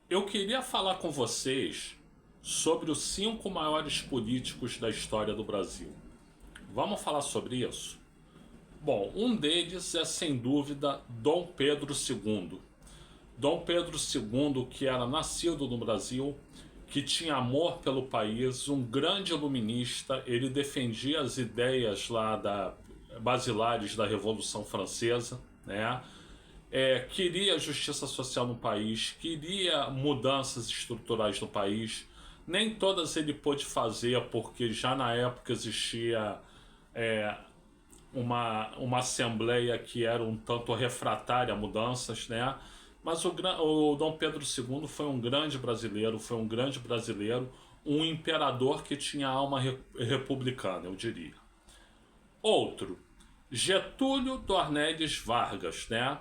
Eu queria falar com vocês sobre os 5 maiores políticos da história do Brasil. Vamos falar sobre isso? Bom, um deles é sem dúvida Dom Pedro II. Dom Pedro II, que era nascido no Brasil, que tinha amor pelo país, um grande iluminista, ele defendia as ideias lá basilares da Revolução Francesa, né? Queria justiça social no país, queria mudanças estruturais no país. Nem todas ele pôde fazer, porque já na época existia é, uma assembleia que era um tanto refratária a mudanças, né? Mas o Dom Pedro II foi um grande brasileiro, um imperador que tinha alma republicana, eu diria. Outro, Getúlio Dornelles Vargas, né?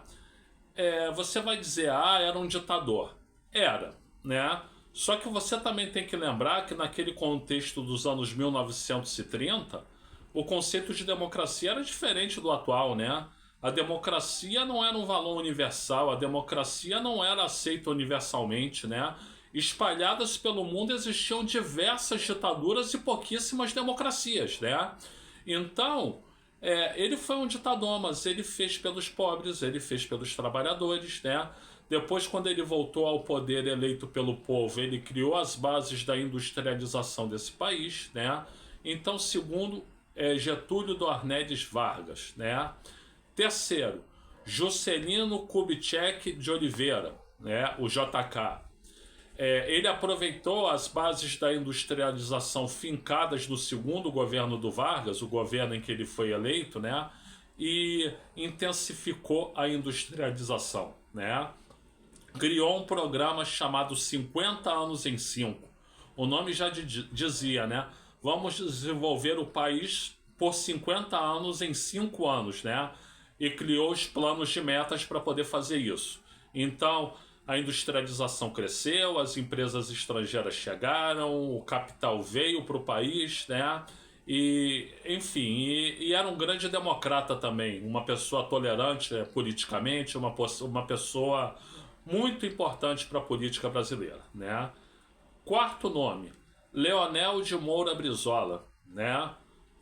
Você vai dizer, era um ditador. Era, né? Só que você também tem que lembrar que naquele contexto dos anos 1930, o conceito de democracia era diferente do atual, né? A democracia não era um valor universal, a democracia não era aceita universalmente, né? Espalhadas pelo mundo existiam diversas ditaduras e pouquíssimas democracias, né? Então, ele foi um ditador, mas ele fez pelos pobres, ele fez pelos trabalhadores, né? Depois, quando ele voltou ao poder eleito pelo povo, ele criou as bases da industrialização desse país, né? Então, segundo, Getúlio Dornelles Vargas, né? Terceiro, Juscelino Kubitschek de Oliveira, né? O JK. Ele aproveitou as bases da industrialização fincadas no segundo governo do Vargas, o governo em que ele foi eleito, né? E intensificou a industrialização, né? Criou um programa chamado 50 anos em 5. O nome já dizia, né? Vamos desenvolver o país por 50 anos em 5 anos, né? E criou os planos de metas para poder fazer isso. Então, a industrialização cresceu, as empresas estrangeiras chegaram, o capital veio para o país, né? E, enfim, e era um grande democrata também, uma pessoa tolerante politicamente, uma pessoa muito importante para a política brasileira, né? Quarto nome, Leonel de Moura Brizola, né?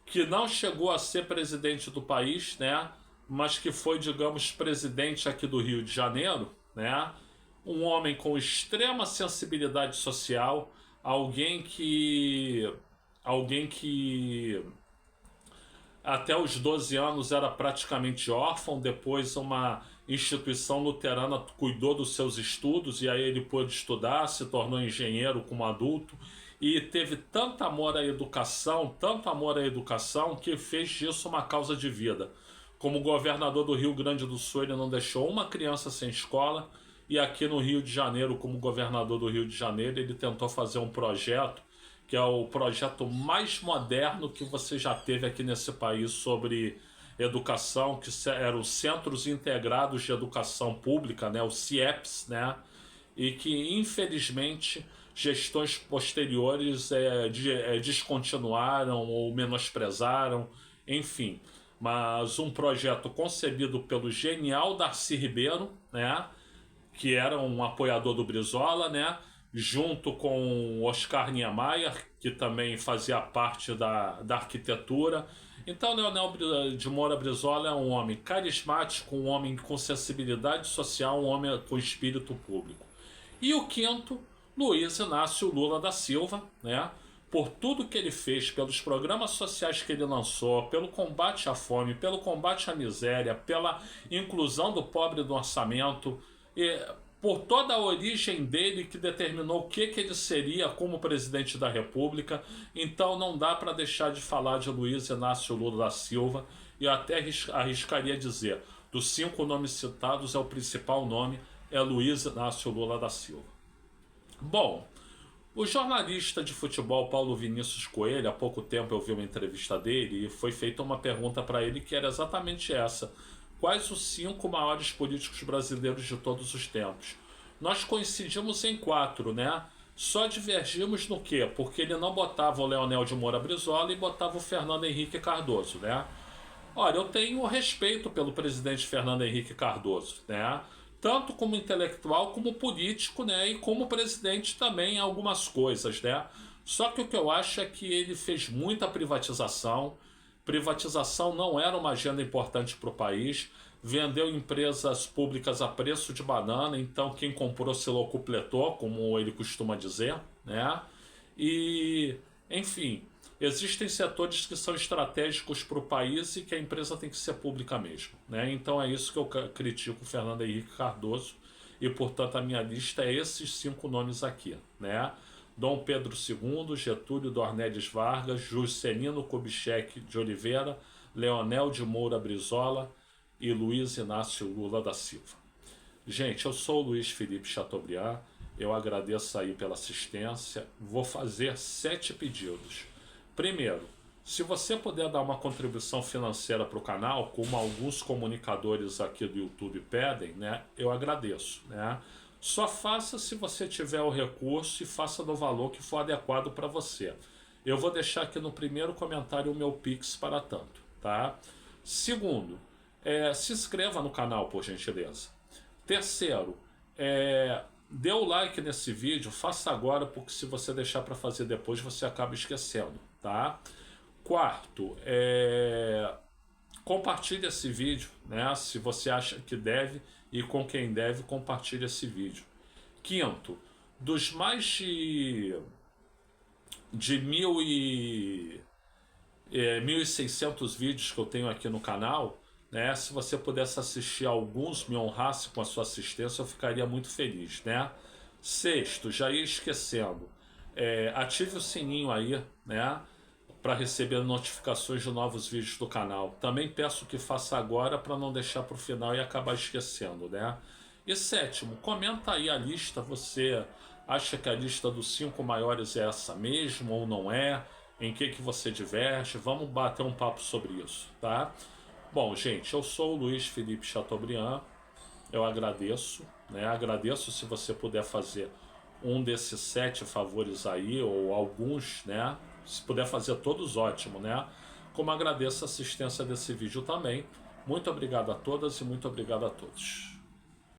Que não chegou a ser presidente do país, né? Mas que foi, digamos, presidente aqui do Rio de Janeiro, né? Um homem com extrema sensibilidade social, alguém que até os 12 anos era praticamente órfão, depois uma instituição luterana cuidou dos seus estudos e aí ele pôde estudar, se tornou engenheiro como adulto e teve tanto amor à educação que fez disso uma causa de vida. Como governador do Rio Grande do Sul, ele não deixou uma criança sem escola, e aqui no Rio de Janeiro, como governador do Rio de Janeiro, ele tentou fazer um projeto que é o projeto mais moderno que você já teve aqui nesse país sobre educação, que eram os Centros Integrados de Educação Pública, né, os CIEPs, né, e que infelizmente gestões posteriores descontinuaram ou menosprezaram, enfim. Mas um projeto concebido pelo genial Darcy Ribeiro, né, que era um apoiador do Brizola, né, junto com Oscar Niemeyer, que também fazia parte da arquitetura. Então, Leonel de Moura Brizola é um homem carismático, um homem com sensibilidade social, um homem com espírito público. E o quinto, Luiz Inácio Lula da Silva, né? Por tudo que ele fez, pelos programas sociais que ele lançou, pelo combate à fome, pelo combate à miséria, pela inclusão do pobre no orçamento, por toda a origem dele que determinou o que ele seria como presidente da República. Então não dá para deixar de falar de Luiz Inácio Lula da Silva, e eu até arriscaria dizer, dos 5 nomes citados, o principal nome é Luiz Inácio Lula da Silva. Bom, o jornalista de futebol Paulo Vinícius Coelho, há pouco tempo eu vi uma entrevista dele e foi feita uma pergunta para ele que era exatamente essa: quais os 5 maiores políticos brasileiros de todos os tempos? Nós coincidimos em 4, né? Só divergimos no quê? Porque ele não botava o Leonel de Moura Brizola e botava o Fernando Henrique Cardoso, né? Olha, eu tenho respeito pelo presidente Fernando Henrique Cardoso, né? tanto como intelectual, como político, né? E como presidente também em algumas coisas, né? Só que o que eu acho é que ele fez muita privatização. Privatização não era uma agenda importante para o país. Vendeu empresas públicas a preço de banana, então quem comprou se locupletou, como ele costuma dizer, né? E, enfim, existem setores que são estratégicos para o país e que a empresa tem que ser pública mesmo, né? Então é isso que eu critico o Fernando Henrique Cardoso e, portanto, a minha lista é esses 5 nomes aqui, né? Dom Pedro II, Getúlio Dornelles Vargas, Juscelino Kubitschek de Oliveira, Leonel de Moura Brizola e Luiz Inácio Lula da Silva. Gente, eu sou o Luiz Felipe Chateaubriand, eu agradeço aí pela assistência, vou fazer 7 pedidos. Primeiro, se você puder dar uma contribuição financeira para o canal, como alguns comunicadores aqui do YouTube pedem, né, eu agradeço, né? Só faça se você tiver o recurso e faça no valor que for adequado para você. Eu vou deixar aqui no primeiro comentário o meu Pix para tanto, tá? Segundo, se inscreva no canal, por gentileza. Terceiro, dê o like nesse vídeo, faça agora, porque se você deixar para fazer depois, você acaba esquecendo, tá? Quarto, compartilhe esse vídeo, né? Se você acha que deve e com quem deve, compartilhe esse vídeo. Quinto, dos mais de 1.600 vídeos que eu tenho aqui no canal, né? Se você pudesse assistir alguns, me honrasse com a sua assistência, eu ficaria muito feliz, né? Sexto, já ia esquecendo, ative o sininho aí, né? Para receber notificações de novos vídeos do canal. Também peço que faça agora para não deixar para o final e acabar esquecendo, né? E sétimo, comenta aí a lista. Você acha que a lista dos 5 maiores é essa mesmo ou não é? Em que você diverte? Vamos bater um papo sobre isso, tá? Bom, gente, eu sou o Luiz Felipe Chateaubriand. Eu agradeço, né? Agradeço se você puder fazer um desses 7 favores aí, ou alguns, né? Se puder fazer todos, ótimo, né? Como agradeço a assistência desse vídeo também. Muito obrigado a todas e muito obrigado a todos.